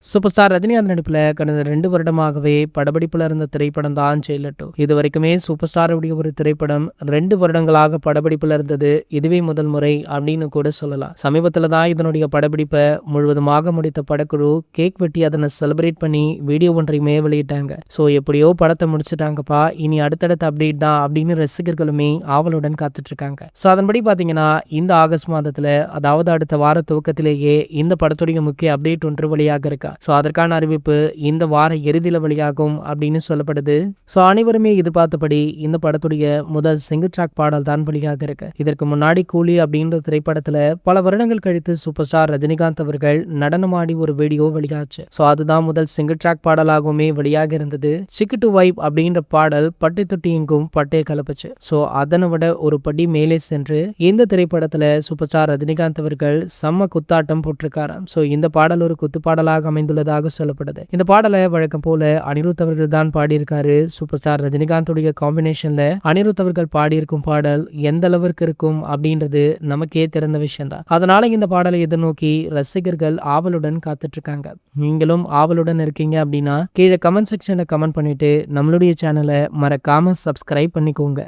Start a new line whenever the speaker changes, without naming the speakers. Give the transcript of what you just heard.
Super star Rajinikanth நடிப்பில் கடந்த 2 வருடமாகவே படப்பிடிப்பில் இருந்த திரைப்படம் தான் ஜெயிலர் 2. இது வரைக்குமே சூப்பர் ஸ்டாருடைய ஒரு திரைப்படம் 2 வருடங்களாக படப்பிடிப்பில் இருந்தது இதுவே முதல் முறை அப்படின்னு கூட சொல்லலாம். சமீபத்தில் தான் இதனுடைய படப்பிடிப்பை முழுவதுமாக முடித்த படக்குழு கேக் வெட்டி அதனை செலிப்ரேட் பண்ணி வீடியோ ஒன்றையுமே வெளியிட்டாங்க. ஸோ எப்படியோ படத்தை முடிச்சிட்டாங்கப்பா, இனி அடுத்தடுத்த அப்டேட் தான் அப்படின்னு ரசிகர்களுமே ஆவலுடன் காத்துட்டு இருக்காங்க. ஸோ அதன்படி பார்த்தீங்கன்னா இந்த ஆகஸ்ட் மாதத்தில், அதாவது அடுத்த வார துவக்கத்திலேயே இந்த படத்துடைய முக்கிய அப்டேட் ஒன்று வெளியாக இருக்கா. ஸோ அதற்கான அறிவிப்பு இந்த வார இறுதியில் வெளியாகும் அப்படின்னு சொல்லப்படுது. ஸோ அனைவருமே எதிர்பார்த்தபடி இந்த படத்துடைய முதல் சிங்கிள் ட்ராக் பாடல் தான் வெளியாக இருக்கு. இதற்கு முன்னாடி கூலி அப்படின்ற திரைப்படத்துல பல வருடங்கள் கழித்து சூப்பர் ஸ்டார் ரஜினிகாந்த் அவர்கள் நடனமாடி ஒரு வீடியோ வெளியாச்சு. ஸோ அதுதான் முதல் சிங்கிள் ட்ராக் பாடலாகவுமே வெளியாக இருந்தது. சிக்கு டு வைப் அப்படின்ற பாடல் பட்டை தொட்டி எங்கும் பட்டையை கலப்புச்சு. ஸோ அதனை விட ஒரு படி மேலே சென்று இந்த திரைப்படத்துல சூப்பர் ஸ்டார் ரஜினிகாந்த் அவர்கள் செம்ம குத்தாட்டம் போட்டிருக்காராம். ஸோ இந்த பாடல் ஒரு குத்து பாடலாக அமைந்துள்ளதாக சொல்லப்படுது. இந்த பாடலை வழக்கம் போல அனிருத் அவர்கள் தான் பாடியிருக்காரு. சூப்பர் ஸ்டார் ரஜினிகாந்துடைய காம்பினேஷன்ல அனிருத் அவர்கள் பாடியிருக்கும் பாடல் எந்த அளவிற்கு இருக்கும் அப்படின்றது நமக்கே தெரிந்த விஷயம் தான். அதனால இந்த பாடலை எதிர்நோக்கி ரசிகர்கள் ஆவலுடன் காத்துட்டு இருக்காங்க. நீங்களும் ஆவலுடன் இருக்கீங்க அப்படின்னா கீழே கமெண்ட் செக்ஷன்ல கமெண்ட் பண்ணிட்டு நம்மளுடைய சேனலை மறக்காம சப்ஸ்கிரைப் பண்ணிக்கோங்க.